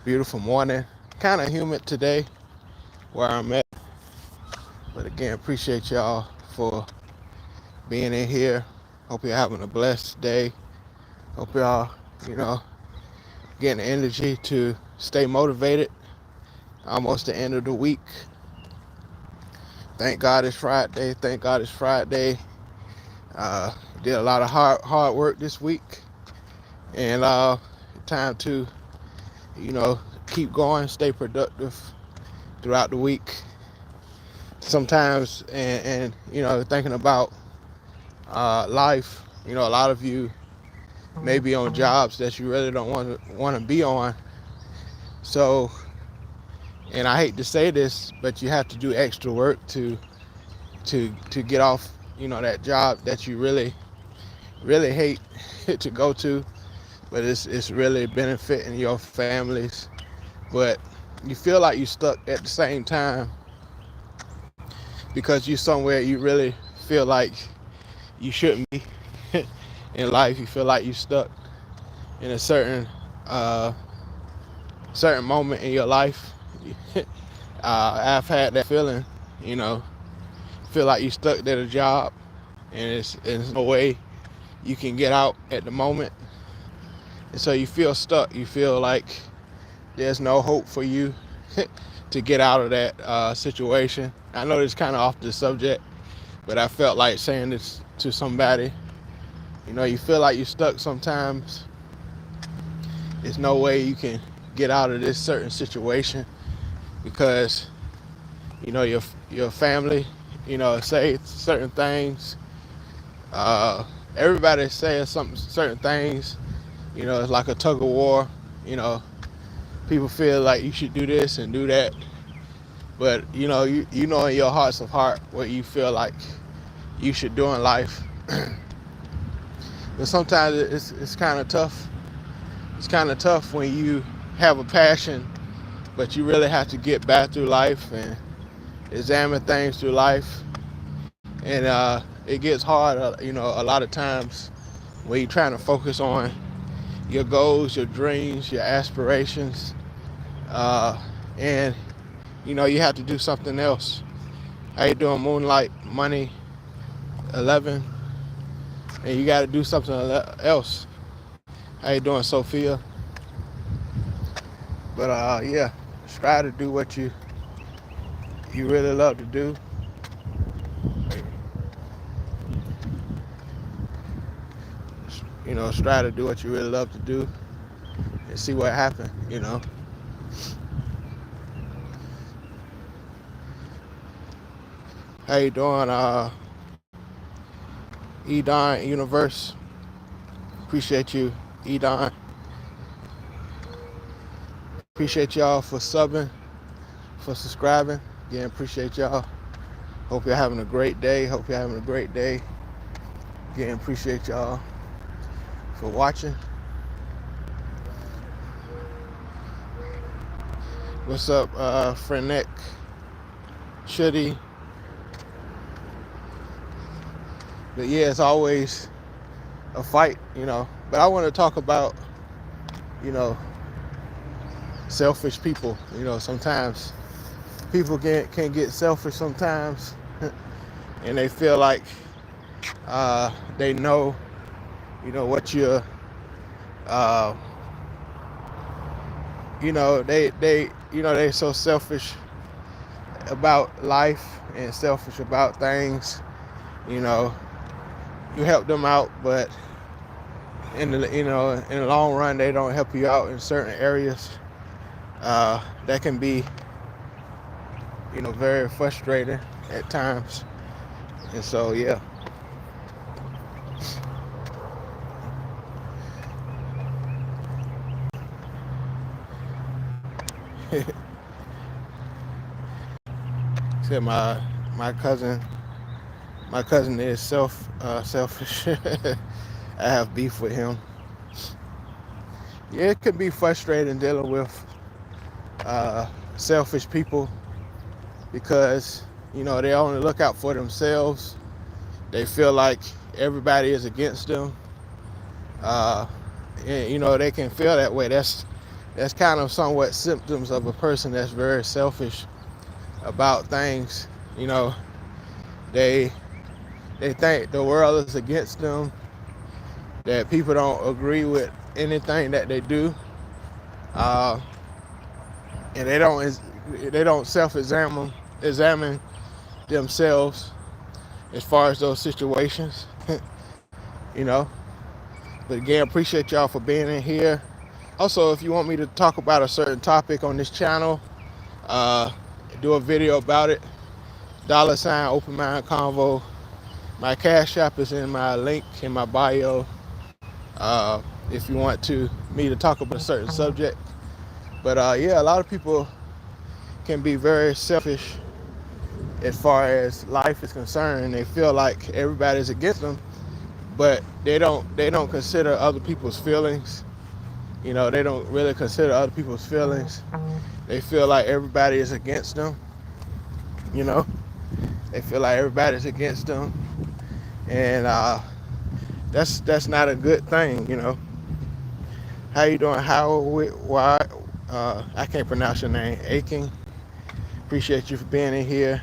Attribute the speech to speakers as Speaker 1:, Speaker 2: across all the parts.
Speaker 1: beautiful morning. Kind of humid today where I'm at. But again, appreciate y'all for being in here. Hope you're having a blessed day. Hope y'all, you know, getting the energy to stay motivated. Almost the end of the week. Thank God it's Friday. Thank God it's Friday. Did a lot of hard work this week. And time to, keep going, stay productive throughout the week. Sometimes, and thinking about life, a lot of you may be on jobs that you really don't want to be on. So, and I hate to say this, but you have to do extra work to get off, that job that you really hate to go to, but it's really benefiting your families. But you feel like you're stuck at the same time because you're somewhere you really feel like you shouldn't be in life. You feel like you're stuck in a certain moment in your life. I've had that feeling, feel like you're stuck at a job and it's no way you can get out at the moment. And so you feel stuck. You feel like there's no hope for you to get out of that situation. I know it's kind of off the subject, but I felt like saying this to somebody. You feel like you're stuck sometimes. There's no way you can get out of this certain situation because, your family, say certain things. Everybody says certain things. It's like a tug of war. People feel like you should do this and do that, but you know in your hearts of heart what you feel like you should do in life. But sometimes it's kind of tough. It's kind of tough when you have a passion, but you really have to get back through life and examine things through life, and it gets hard. A lot of times when you're trying to focus on your goals, your dreams, your aspirations, and you have to do something else. How you doing, Moonlight Money 11? And you got to do something else. How you doing, Sophia? But yeah, try to do what you really love to do. Try to do what you really love to do and see what happens. How you doing, Edon Universe? Appreciate you, Edon. Appreciate y'all for subbing, for subscribing. Again, appreciate y'all. Hope you're having a great day. Again, appreciate y'all for watching. What's up, Frenek, Shuddy? But yeah, it's always a fight, But I want to talk about, selfish people. Sometimes people can get selfish sometimes, and they feel like they know, what you're, they're so selfish about life and selfish about things. You help them out, but in the long run, they don't help you out in certain areas. That can be, very frustrating at times. And so, yeah. Said my cousin is selfish. I have beef with him. Yeah, it can be frustrating dealing with selfish people because they only look out for themselves. They feel like everybody is against them. And they can feel that way. That's That's kind of somewhat symptoms of a person that's very selfish about things. You know, they they think the world is against them, that people don't agree with anything that they do, uh, and they don't self examine themselves as far as those situations. you know. But again, appreciate y'all for being in here. Also, if you want me to talk about a certain topic on this channel, uh, do a video about it. $ Open Mind Convo. My Cash App is in my link in my bio. If you want me to talk about a certain subject. But yeah, a lot of people can be very selfish as far as life is concerned. They feel like everybody's against them, but they don't consider other people's feelings. You know, they don't really consider other people's feelings. They feel like everybody is against them. You know, they feel like everybody's against them, and that's not a good thing. You know. How you doing, Howard? Why? I can't pronounce your name. Aiken. Appreciate you for being in here.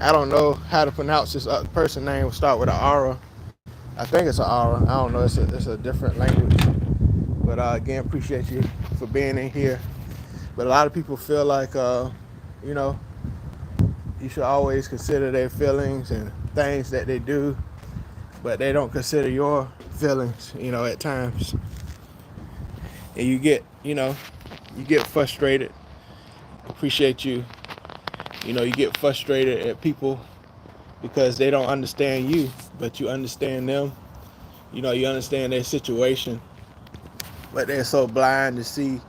Speaker 1: I don't know how to pronounce this person name. Will start with an Ara. I think it's an Ara. I don't know. It's a different language. But again, appreciate you for being in here. But a lot of people feel like, you know, you should always consider their feelings and things that they do, but they don't consider your feelings, you know, at times. And you get frustrated. Appreciate you. You know, you get frustrated at people because they don't understand you, but you understand them. You know, you understand their situation, but they're so blind to see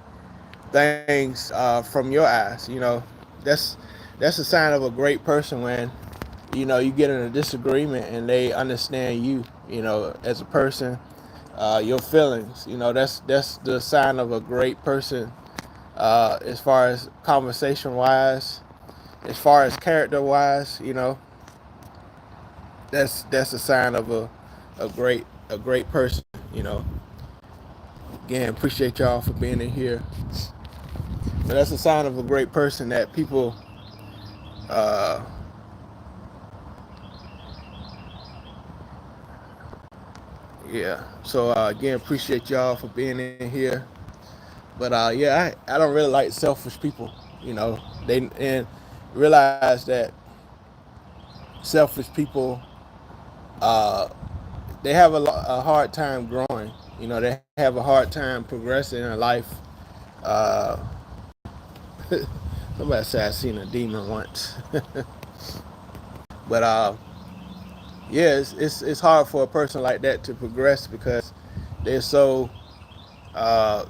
Speaker 1: things from your eyes. You know, that's a sign of a great person when, you know, you get in a disagreement and they understand you, you know, as a person, your feelings. You know, that's the sign of a great person, as far as conversation wise, as far as character wise. You know, that's a sign of a great person. You know, again, appreciate y'all for being in here. But that's a sign of a great person that people yeah. So again, appreciate y'all for being in here. But yeah, I don't really like selfish people. You know, and realize that selfish people, they have a hard time growing. You know, they have a hard time progressing in life. Uh, Somebody said I seen a demon once. But yeah, it's hard for a person like that to progress because they're so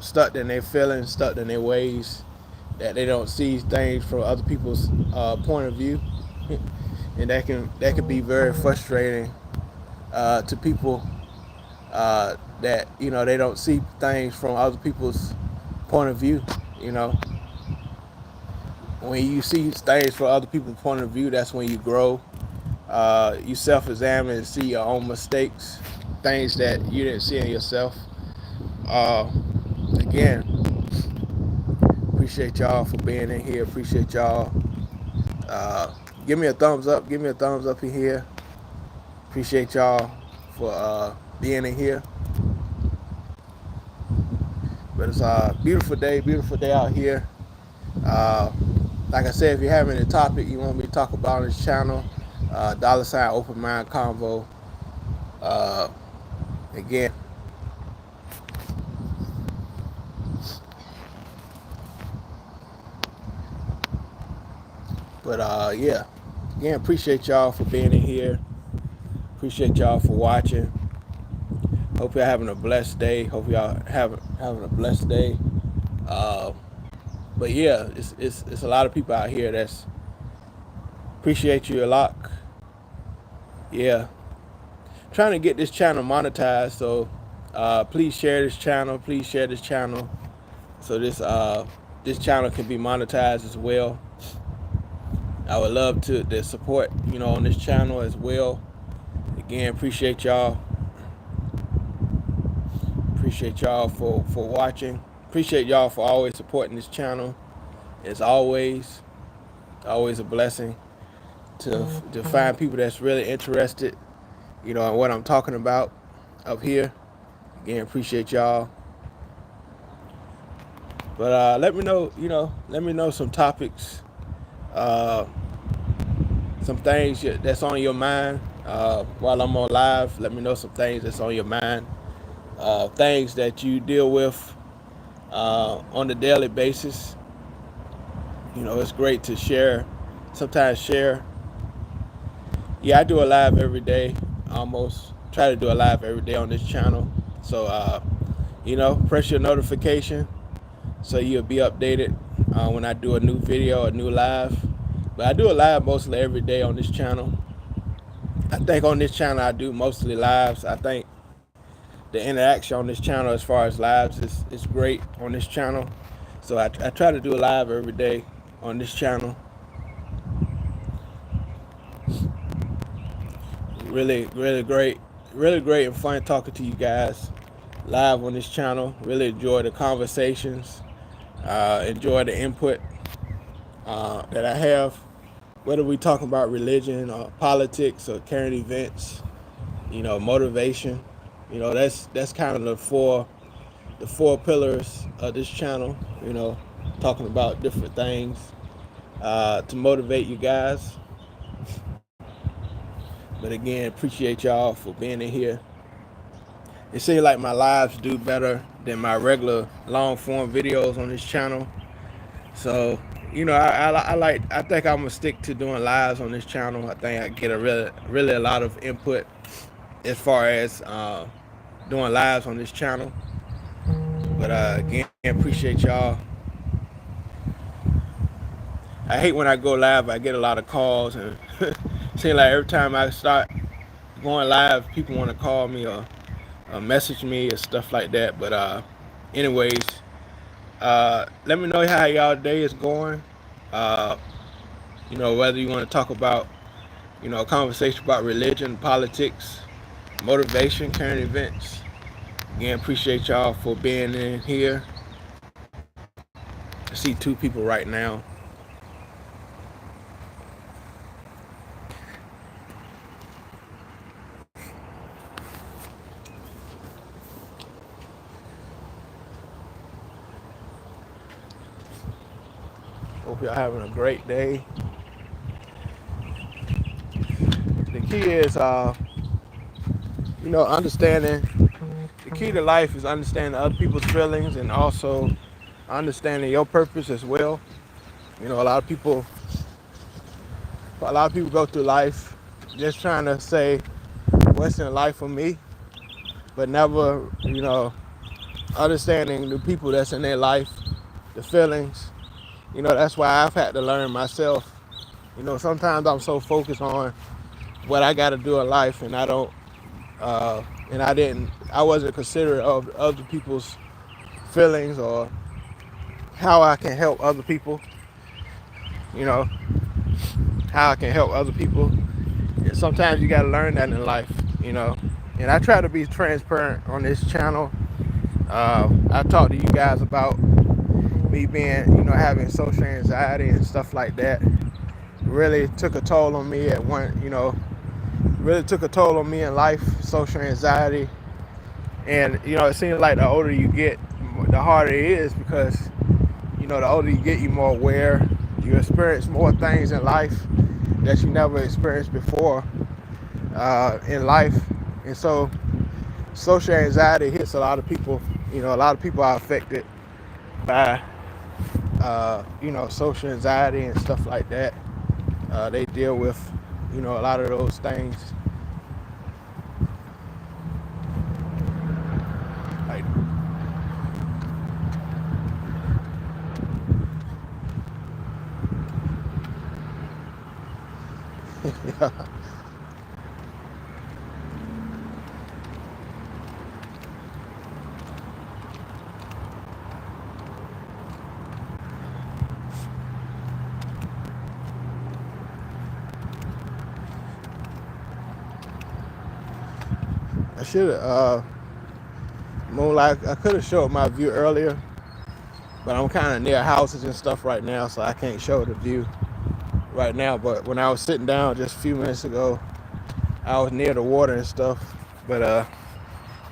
Speaker 1: stuck in their feelings, stuck in their ways, that they don't see things from other people's point of view, and that can be very frustrating to people, that, you know, they don't see things from other people's point of view. You know, when you see things from other people's point of view, that's when you grow. You self-examine and see your own mistakes, things that you didn't see in yourself. Again, appreciate y'all for being in here. Appreciate y'all. Give me a thumbs up. Give me a thumbs up in here. Appreciate y'all for being in here. But it's a beautiful day out here. Like I said, if you have any topic you want me to talk about on this channel, $ Open Mind Convo. Again, but yeah, again, appreciate y'all for being in here. Appreciate y'all for watching. Hope y'all having a blessed day. Hope y'all having a blessed day. But yeah, it's a lot of people out here that's appreciate you a lot. Yeah, trying to get this channel monetized, so please share this channel. Please share this channel so this channel can be monetized as well. I would love to support, you know, on this channel as well. Again, appreciate y'all. Appreciate appreciate y'all for watching. Appreciate y'all for always supporting this channel. It's always a blessing to find people that's really interested, in what I'm talking about up here. Again, appreciate y'all. But let me know some topics, some things that's on your mind while I'm on live. Let me know some things that's on your mind, things that you deal with on a daily basis. It's great to share. Sometimes share. Yeah, I do a live every day. Almost try to do a live every day on this channel. So press your notification so you'll be updated when I do a new video, a new live. But I do a live mostly every day on this channel. I think on this channel I do mostly lives. I think the interaction on this channel as far as lives is great on this channel. So I try to do a live every day on this channel. Really great and fun talking to you guys live on this channel. Really enjoy the conversations, enjoy the input that I have, whether we talking about religion or politics or current events, motivation. That's kind of the four pillars of this channel, talking about different things to motivate you guys. But again, appreciate y'all for being in here. It seems like my lives do better than my regular long form videos on this channel. So, I think I'm gonna stick to doing lives on this channel. I think I get really a lot of input as far as doing lives on this channel. But again, appreciate y'all. I hate when I go live, I get a lot of calls, and it seems like every time I start going live, people want to call me or message me or stuff like that. But anyways, let me know how y'all day is going. Whether you want to talk about, a conversation about religion, politics, motivation, current events. Again, appreciate y'all for being in here. I see 2 people right now. Hope y'all having a great day. The key is, understanding. The key to life is understanding other people's feelings and also understanding your purpose as well. A lot of people go through life just trying to say what's in life for me, but never, understanding the people that's in their life, the feelings. That's why I've had to learn myself. Sometimes I'm so focused on what I got to do in life, and I wasn't considerate of other people's feelings or how I can help other people. How I can help other people. And sometimes you got to learn that in life. And I try to be transparent on this channel. I talk to you guys about me being, having social anxiety and stuff like that. Really took a toll on me really took a toll on me in life, social anxiety. And, it seems like the older you get, the harder it is because, the older you get, you're more aware. You experience more things in life that you never experienced before in life. And so social anxiety hits a lot of people. A lot of people are affected by social anxiety and stuff like that. They deal with, a lot of those things. Like, yeah. I should have Moonlight. I could have showed my view earlier, but I'm kind of near houses and stuff right now, so I can't show the view right now. But when I was sitting down just a few minutes ago, I was near the water and stuff. But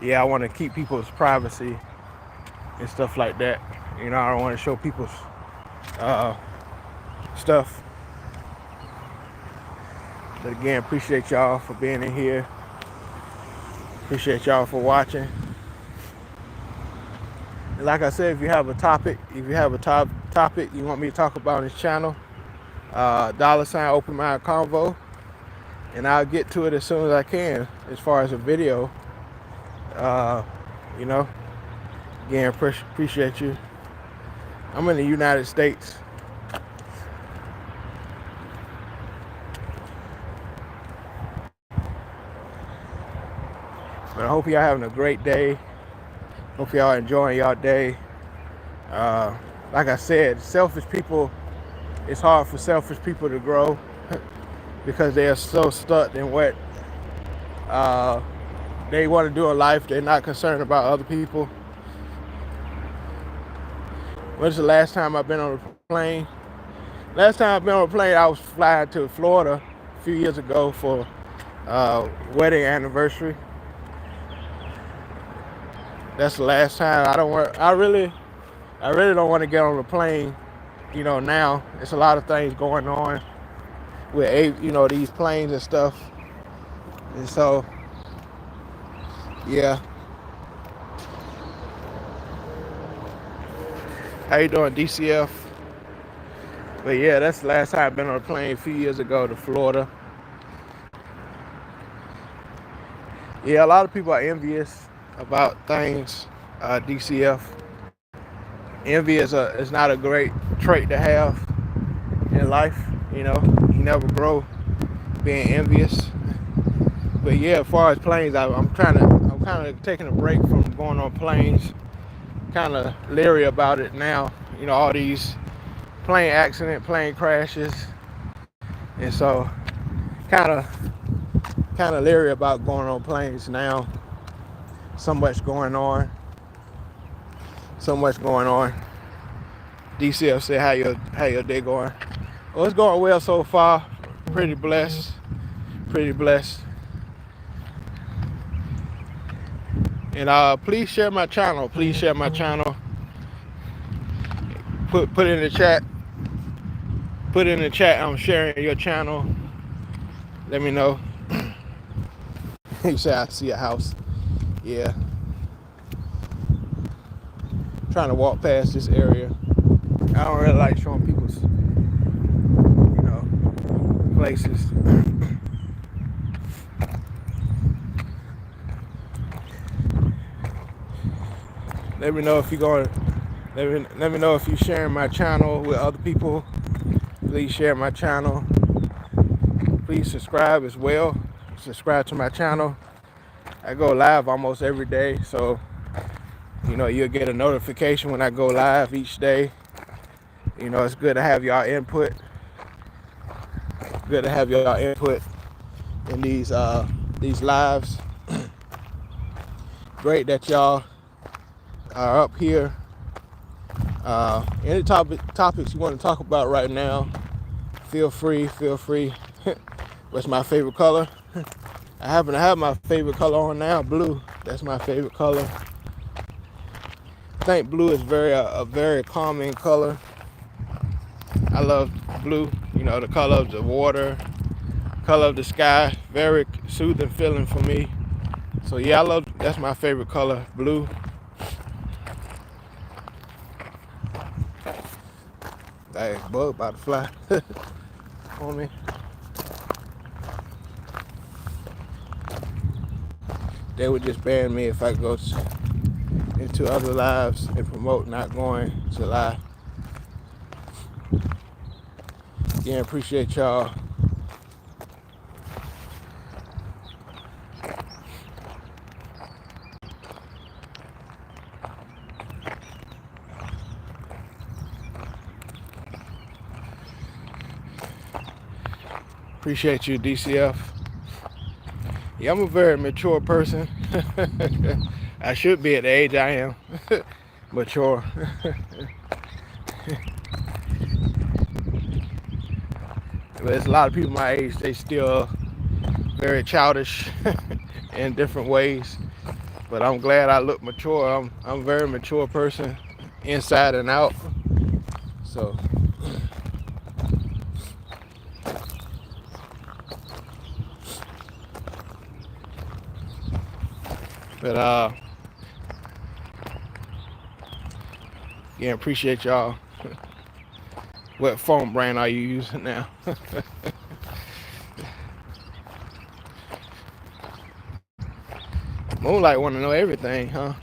Speaker 1: yeah, I want to keep people's privacy and stuff like that. You know, I don't want to show people's stuff. But again, appreciate y'all for being in here. Appreciate y'all for watching. And like I said, if you have a topic, topic you want me to talk about on this channel, $ Open Mind Convo, and I'll get to it as soon as I can. As far as a video, you know, again, appreciate you. I'm in the United States. But I hope y'all having a great day. Hope y'all enjoying y'all day. Like I said, selfish people, it's hard for selfish people to grow because they are so stuck in what they want to do in life. They're not concerned about other people. When's the last time I've been on a plane? Last time I've been on a plane, I was flying to Florida a few years ago for wedding anniversary. That's the last time. I really don't want to get on the plane, you know, now. It's a lot of things going on with, you know, these planes and stuff. And so, yeah. How you doing, DCF? But yeah, that's the last time I've been on a plane a few years ago to Florida. Yeah, a lot of people are envious about things, DCF. Envy is not a great trait to have in life. You know, you never grow being envious. But yeah, as far as planes, I'm kind of taking a break from going on planes. Kind of leery about it now. You know, all these plane accident, plane crashes, and so kind of leery about going on planes now. So much going on. DCF said, how your day going? Well, it's going well so far. Pretty blessed. And please share my channel. Put in the chat. Put in the chat. I'm sharing your channel. Let me know. He said, I see a house. Yeah. Trying to walk past this area. I don't really like showing people's, you know, places. Let me know if you're going. Let me know if you're sharing my channel with other people. Please share my channel. Please subscribe as well. Subscribe to my channel. I go live almost every day, so you know you'll get a notification when I go live each day. You know, it's good to have y'all input. Good to have y'all input in these lives. Great that y'all are up here. Any topics you want to talk about right now, feel free. What's my favorite color? I happen to have my favorite color on now, blue. That's my favorite color. I think blue is a very calming color. I love blue, you know, the color of the water, color of the sky, very soothing feeling for me. So yeah, that's my favorite color, blue. Dang, bug about to fly on me. They would just ban me if I go into other lives and promote not going to live. Again, appreciate y'all. Appreciate you, DCF. Yeah, I'm a very mature person. I should be at the age I am, mature. But there's a lot of people my age, they still very childish in different ways. But I'm glad I look mature. I'm a very mature person, inside and out. So, but yeah, appreciate y'all. What phone brand are you using now? Moonlight want to know everything, huh?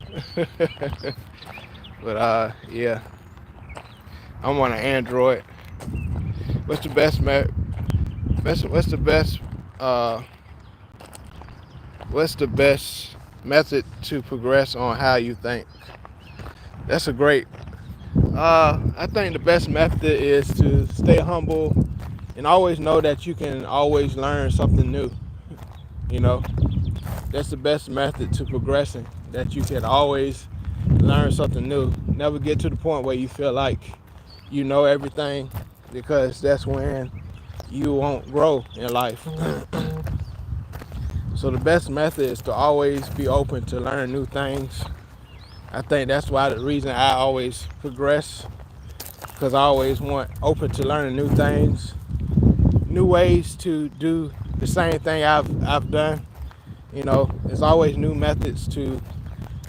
Speaker 1: But yeah, I'm on an Android. What's the best what's the best uh what's the best method to progress on how you think? That's a great I think the best method is to stay humble and always know that you can always learn something new. You know, that's the best method to progressing, that you can always learn something new. Never get to the point where you feel like you know everything, because that's when you won't grow in life. So the best method is to always be open to learn new things. I think that's why the reason I always progress, because I always want open to learning new things, new ways to do the same thing I've done. You know, there's always new methods to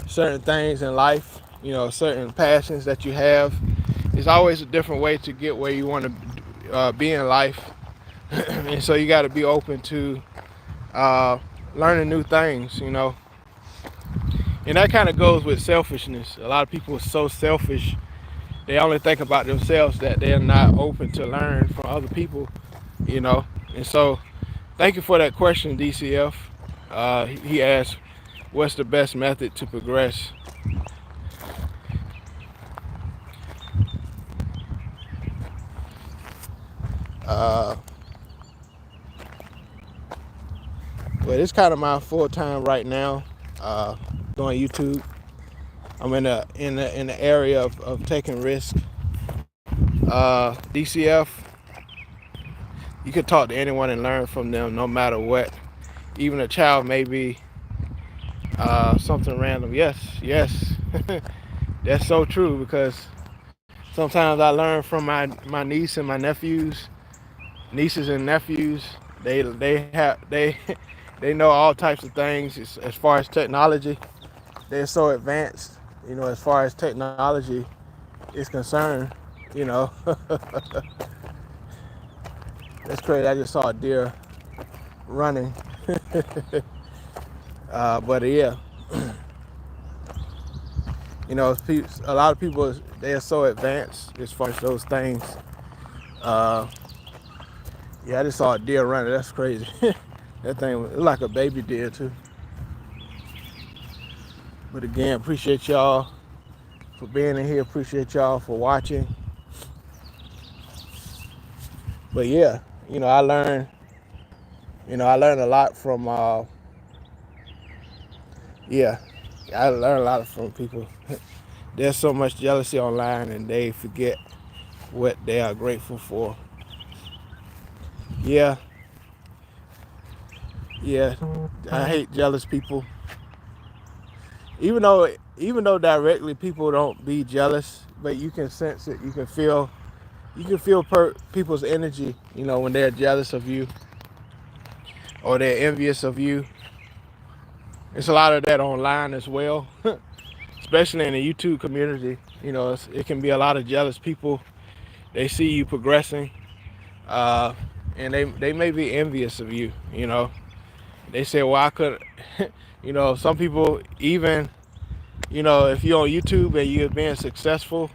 Speaker 1: certain things in life. You know, certain passions that you have. There's always a different way to get where you want to be in life, and so you got to be open to learning new things. You know, and that kind of goes with selfishness. A lot of people are so selfish. They only think about themselves, that they're not open to learn from other people. You know, and so thank you for that question, DCF. He asked, what's the best method to progress? But it's kind of my full time right now, doing YouTube. I'm in the area of taking risks. DCF, you can talk to anyone and learn from them, no matter what. Even a child may be something random. Yes, that's so true, because sometimes I learn from my niece and my nieces and nephews. They they know all types of things as far as technology. They're so advanced, you know, as far as technology is concerned. You know, that's crazy. I just saw a deer running. But yeah, you know, a lot of people, they are so advanced as far as those things. Yeah, I just saw a deer running. That's crazy. That thing was like a baby deer too. But again, appreciate y'all for being in here. Appreciate y'all for watching. But yeah, you know, I learned a lot from yeah, I learned a lot from people. There's so much jealousy online, and they forget what they are grateful for. Yeah, yeah, I hate jealous people. Even though directly people don't be jealous, but you can sense it. You can feel people's energy. You know, when they're jealous of you or they're envious of you. It's a lot of that online as well, especially in the YouTube community. You know, it can be a lot of jealous people. They see you progressing, uh, and they may be envious of you. You know, they say, "Well, I could." You know, some people even, you know, if you're on YouTube and you're being successful,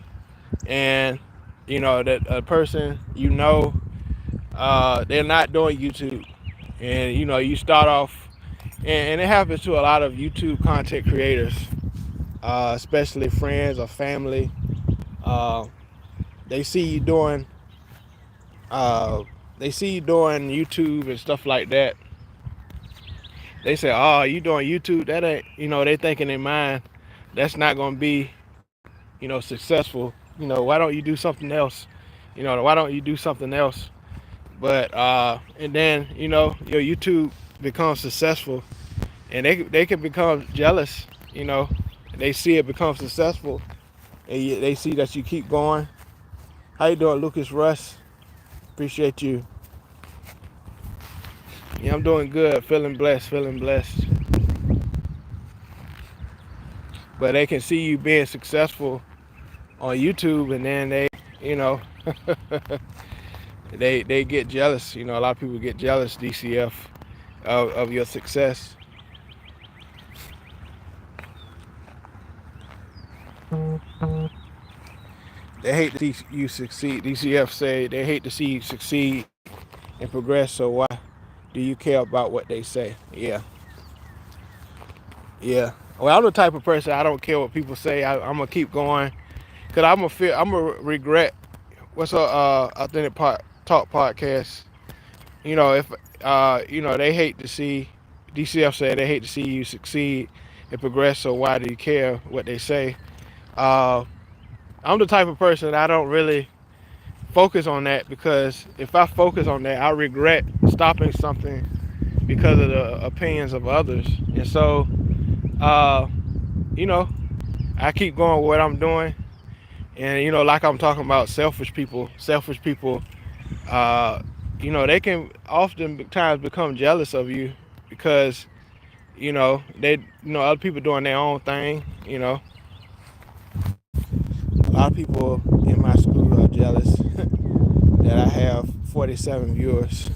Speaker 1: and you know that a person, you know, they're not doing YouTube, and you know, you start off, and it happens to a lot of YouTube content creators, especially friends or family. Uh, they see you doing, they see you doing YouTube and stuff like that, They say, "Oh, you doing YouTube? That ain't," they think in their mind that's not gonna be, successful. Why don't you do something else? Why don't you do something else? But and then your YouTube becomes successful, and they can become jealous. They see it become successful, and they see that you keep going. How you doing, Lucas Russ? Appreciate you. Yeah, I'm doing good. Feeling blessed. Feeling blessed. But they can see you being successful on YouTube, and then you know, they get jealous. A lot of people get jealous, DCF, of your success. They hate to see you succeed. DCF say they hate to see you succeed and progress. So why do you care about what they say? Yeah, yeah. Well, I'm the type of person I don't care what people say. I'm gonna keep going, cause I'm gonna regret. What's up, Authentic Talk podcast? If they hate to see, DCF said they hate to see you succeed and progress. So why do you care what they say? Uh, I'm the type of person that I don't really focus on that, because if I focus on that, I regret stopping something because of the opinions of others. And so, uh, you know, I keep going with what I'm doing. And like I'm talking about, selfish people, uh, they can oftentimes become jealous of you because other people doing their own thing. A lot of people in my school are jealous that I have 47 viewers.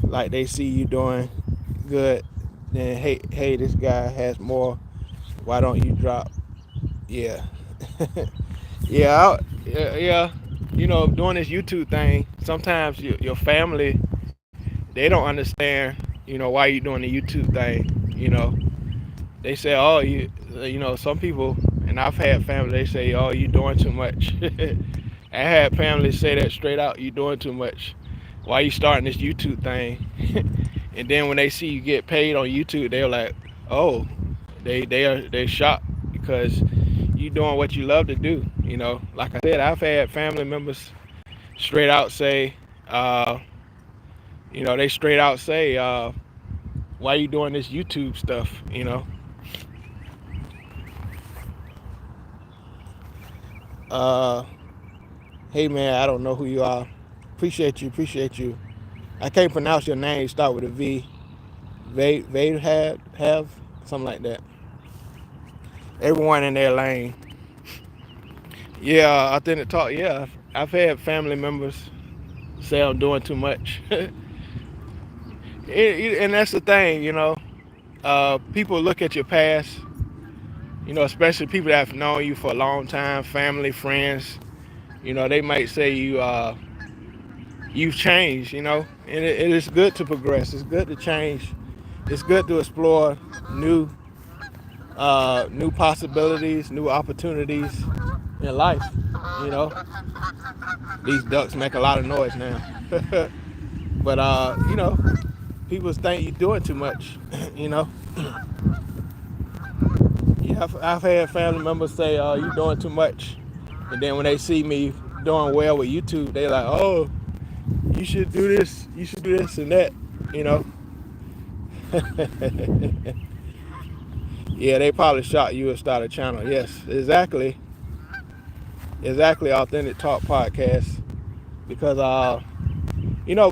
Speaker 1: Like they see you doing good, then hey, this guy has more. Why don't you drop? Yeah, yeah. Doing this YouTube thing. Sometimes your family, they don't understand. Why you doing the YouTube thing. They say, oh, some people, and I've had family. They say, oh, you doing too much. I had families say that straight out. You doing too much. Why you starting this YouTube thing? And then when they see you get paid on YouTube, they're like, oh, they're shocked because you doing what you love to do. Like I said, I've had family members straight out say, they straight out say, why you doing this YouTube stuff? Hey man, I don't know who you are. Appreciate you. I can't pronounce your name. You start with a V. They have something like that. Everyone in their lane. Yeah, Authentic Talk. Yeah, I've had family members say I'm doing too much. And that's the thing, people look at your past, especially people that have known you for a long time, family, friends. They might say you've changed, and it is good to progress. It's good to change. It's good to explore new possibilities, new opportunities in life. You know, these ducks make a lot of noise now, but people think you're doing too much. Yeah, I've had family members say, "You doing too much," and then when they see me doing well with YouTube, they like, "Oh, you should do this. You should do this and that." You know. Yeah, they probably shot you and start a channel. Yes, exactly. Exactly, Authentic Talk Podcast. Because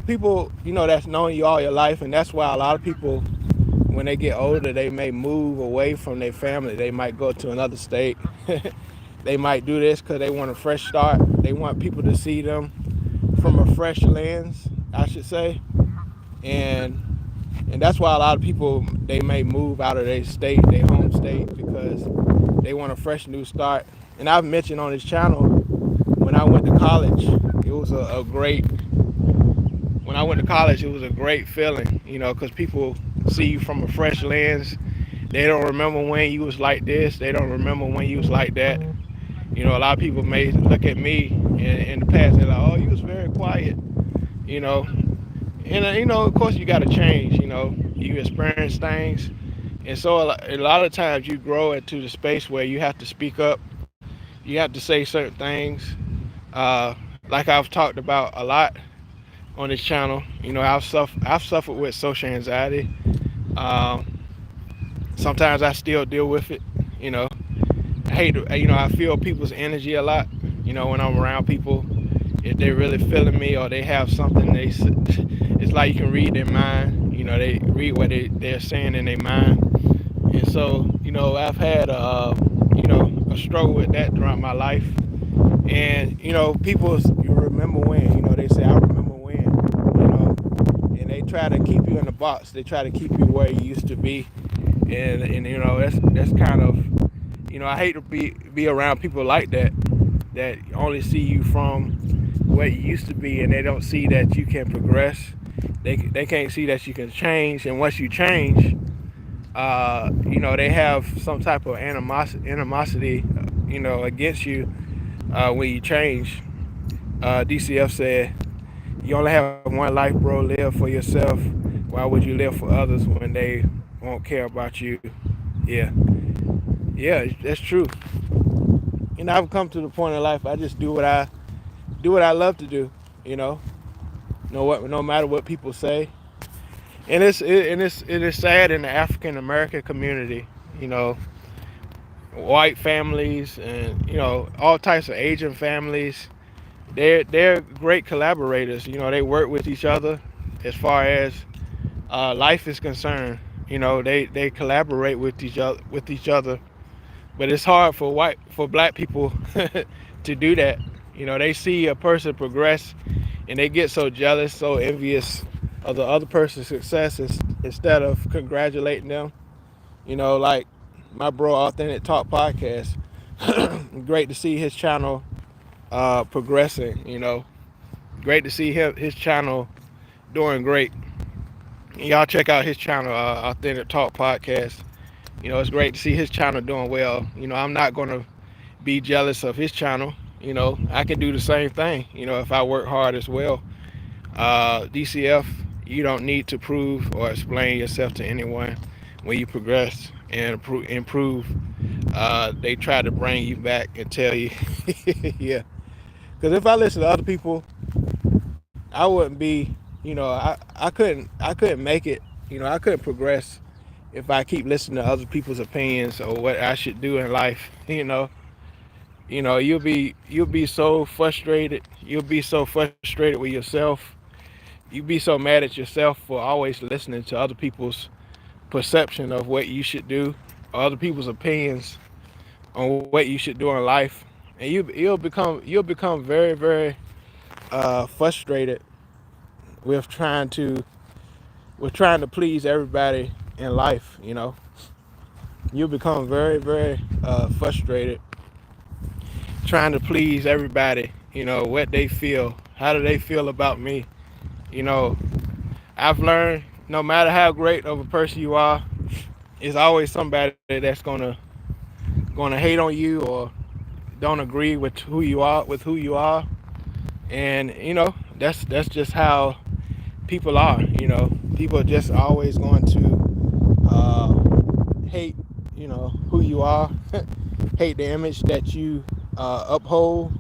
Speaker 1: people, that's known you all your life, and that's why a lot of people, when they get older, they may move away from their family. They might go to another state. They might do this because they want a fresh start. They want people to see them from a fresh lens, I should say. And that's why a lot of people, they may move out of their state, their home state, because they want a fresh new start. And I've mentioned on this channel, when I went to college, it was a great feeling, because people see you from a fresh lens. They don't remember when you was like this. They don't remember when you was like that. A lot of people may look at me in the past and they're like, oh, you was very quiet, And of course, you got to change. You experience things, and so a lot of times you grow into the space where you have to speak up. You have to say certain things. Like I've talked about a lot on this channel. I've suffered with social anxiety. Um, Sometimes I still deal with it. You know, I hate. I feel people's energy a lot. When I'm around people, if they're really feeling me or they have something it's like you can read their mind. They read what they're saying in their mind. And so, I've had a struggle with that throughout my life. And people, you remember when, they say, I remember when, and they try to keep you in the box. They try to keep you where you used to be. And that's kind of, I hate to be around people like that only see you from what you used to be, and they don't see that you can progress. They can't see that you can change, and once you change, they have some type of animosity, against you when you change. DCF said, "You only have one life, bro. Live for yourself. Why would you live for others when they won't care about you?" Yeah, yeah, that's true. I've come to the point in life I just do what I love to do. You know, no matter what people say, and it is sad in the African American community. You know, white families and all types of Asian families. They're great collaborators. They work with each other as far as life is concerned. They collaborate with each other, but it's hard for black people to do that. They see a person progress and they get so jealous, so envious of the other person's successes instead of congratulating them. Like my bro Authentic Talk podcast. Great to see his channel progressing. Great to see his channel doing great. Y'all check out his channel, Authentic Talk podcast. It's great to see his channel doing well. I'm not gonna be jealous of his channel. I can do the same thing. If I work hard as well. DCF, you don't need to prove or explain yourself to anyone. When you progress and improve, they try to bring you back and tell you, yeah. Because if I listen to other people, I wouldn't be, I couldn't make it. I couldn't progress if I keep listening to other people's opinions or what I should do in life. You'll be so frustrated. You'll be so frustrated with yourself. You'll be so mad at yourself for always listening to other people's perception of what you should do, or other people's opinions on what you should do in life, and you'll become very, very frustrated with trying to please everybody in life. You'll become very, very frustrated trying to please everybody. What they feel, how do they feel about me. you know I've learned, no matter how great of a person you are, it's always somebody that's gonna hate on you or don't agree with who you are. And that's just how people are. People are just always going to hate who you are, hate the image that you uphold,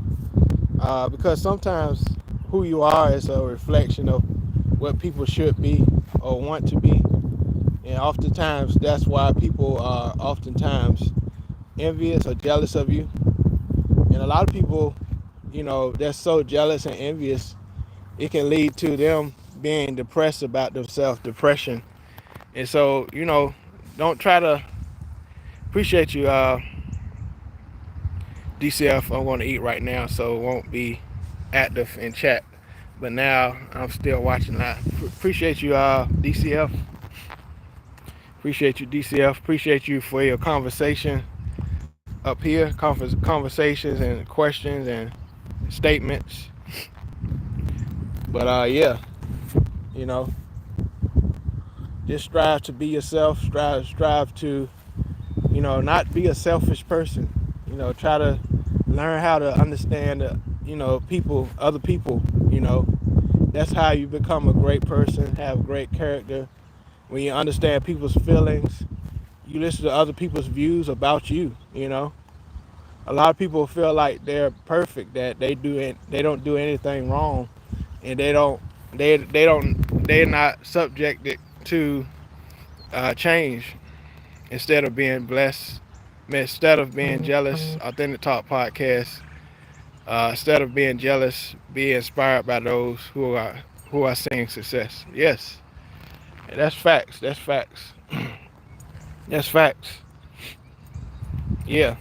Speaker 1: because sometimes who you are is a reflection of what people should be or want to be. And oftentimes that's why people are oftentimes envious or jealous of you. And a lot of people, they're so jealous and envious, it can lead to them being depressed about themselves, depression. And so, don't try to appreciate you, DCF. I'm going to eat right now, so it won't be active in chat. But now I'm still watching that. Appreciate you, DCF. Appreciate you, DCF. Appreciate you for your conversation up here, conversations and questions and statements. But yeah, you know, just strive to be yourself. Strive to, not be a selfish person. Try to learn how to understand, people, other people. That's how you become a great person, have great character. When you understand people's feelings, you listen to other people's views about you. A lot of people feel like they're perfect, that they don't do anything wrong, and they're not subjected to change. Instead of being blessed, instead of being jealous, Authentic Talk Podcast. Instead of being jealous, be inspired by those who are seeing success. Yes, that's facts. That's facts. That's facts. Yeah,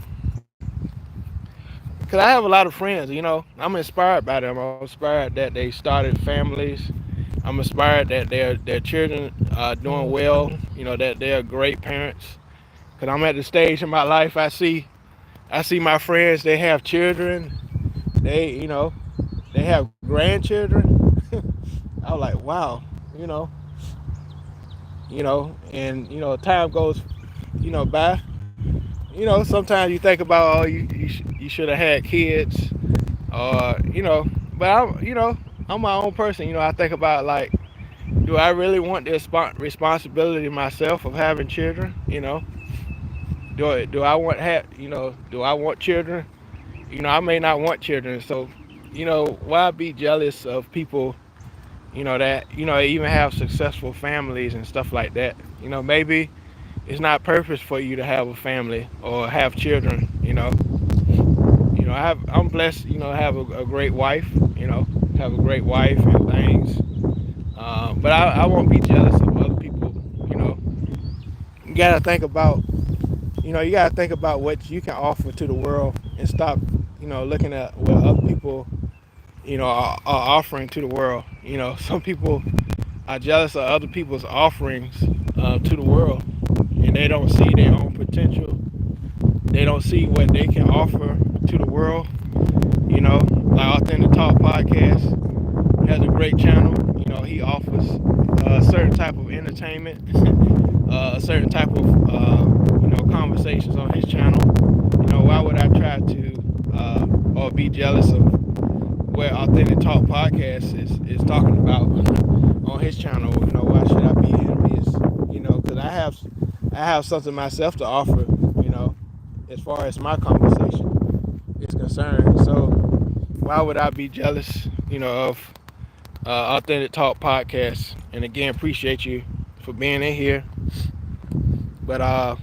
Speaker 1: because I have a lot of friends. I'm inspired by them. I'm inspired that they started families. I'm inspired that their children are doing well. That they're great parents. Because I'm at the stage in my life, I see my friends. They have children. They have grandchildren. I was like, wow. You know, and time goes, by. Sometimes you think about, oh, you should have had kids, or but I'm my own person. I think about, like, do I really want the responsibility myself of having children? Do I want children? I may not want children, so why be jealous of people? That even have successful families and stuff like that. Maybe it's not purpose for you to have a family or have children. I'm blessed. Have a great wife. Have a great wife and things. But I won't be jealous of other people. You know, you gotta think about. You gotta think about what you can offer to the world and stop. Looking at what other people are offering to the world. Some people are jealous of other people's offerings to the world, and they don't see their own potential. They don't see what they can offer to the world. Like Authentic Talk Podcast has a great channel. He offers a certain type of entertainment, a certain type of conversations on his channel. Why would I try to or be jealous of what Authentic Talk Podcast is talking about on his channel? Why should I be envious? Because I have something myself to offer. As far as my conversation is concerned. So why would I be jealous? Of Authentic Talk Podcast? And again, appreciate you for being in here. But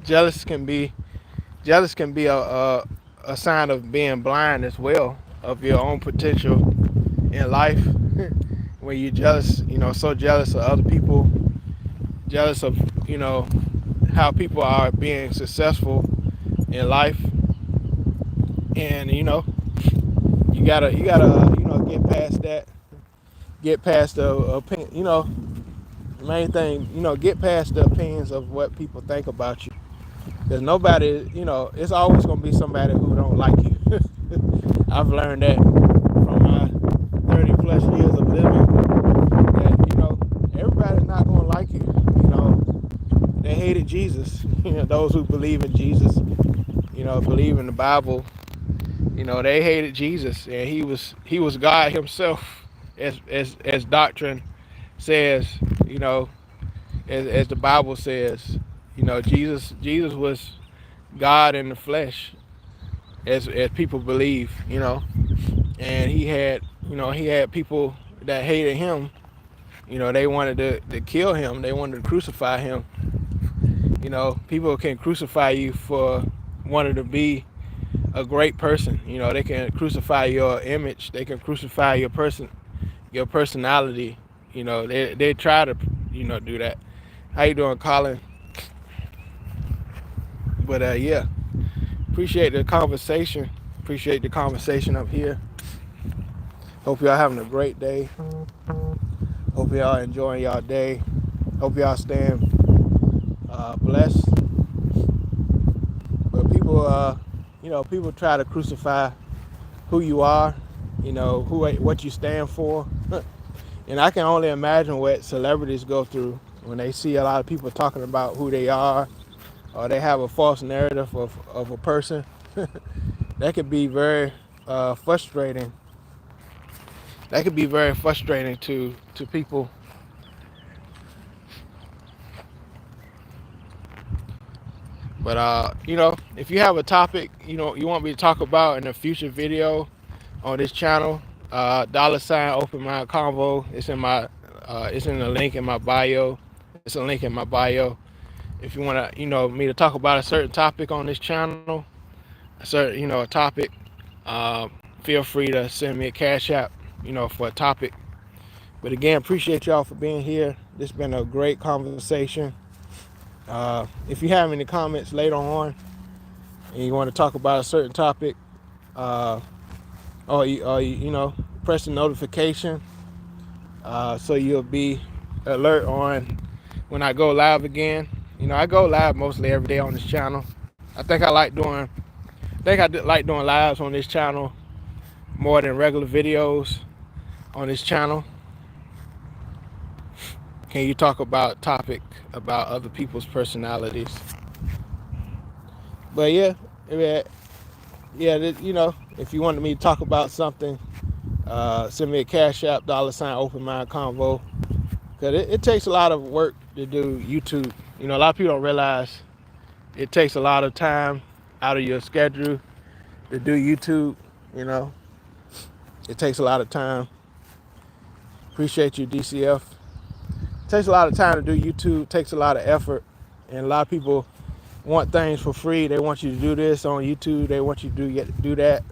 Speaker 1: jealous can be a sign of being blind as well, of your own potential in life. When you're jealous, so jealous of other people, jealous of how people are being successful in life, and you gotta get past that, get past the opinion. The main thing, get past the opinions of what people think about you. There's nobody, it's always gonna be somebody who don't like you. I've learned that from my 30 plus years of living, that everybody's not gonna like you. They hated Jesus. Those who believe in Jesus, believe in the Bible, they hated Jesus, and he was God himself, as doctrine says, as the Bible says. Jesus was God in the flesh, as people believe. And he had people that hated him. They wanted to kill him. They wanted to crucify him. People can crucify you for wanting to be a great person. They can crucify your image. They can crucify your personality. They try to do that. How you doing, Colin? But yeah, appreciate the conversation. Appreciate the conversation up here. Hope y'all having a great day. Hope y'all enjoying y'all day. Hope y'all staying blessed. But people try to crucify who you are, what you stand for. And I can only imagine what celebrities go through when they see a lot of people talking about who they are, or they have a false narrative of a person. That could be very frustrating that could be very frustrating to people. But you know, if you have a topic, you know, you want me to talk about in a future video on this channel, $ Open Mind Convo. It's in the link in my bio. It's a link in my bio. If you want to, you know, me to talk about a certain topic on this channel, a certain, you know, a topic, uh, feel free to send me a cash app, you know, for a topic. But again, appreciate y'all for being here. This has been a great conversation. If you have any comments later on and you want to talk about a certain topic, uh, you know, press the notification so you'll be alert on when I go live again. You know, I go live mostly every day on this channel. I like doing lives on this channel more than regular videos on this channel. Can you talk about topic about other people's personalities? But yeah, you know, if you wanted me to talk about something, send me a cash app, $ Open Mind Convo. Because it takes a lot of work to do YouTube. You know, a lot of people don't realize it takes a lot of time out of your schedule to do YouTube. You know, it takes a lot of time. Appreciate you, DCF. It takes a lot of time to do YouTube. It takes a lot of effort. And a lot of people want things for free. They want you to do this on YouTube. They want you to do that.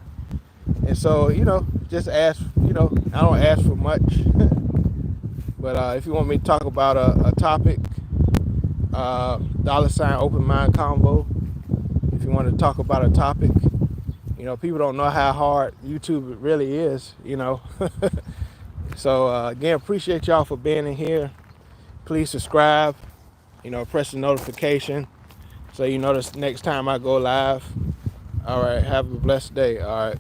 Speaker 1: And so, you know, just ask, you know, I don't ask for much. But if you want me to talk about a topic, $ Open Mind Convo. If you want to talk about a topic, you know, people don't know how hard YouTube really is, you know. So again, appreciate y'all for being in here. Please subscribe, you know, press the notification so you notice next time I go live. All right, have a blessed day. All right.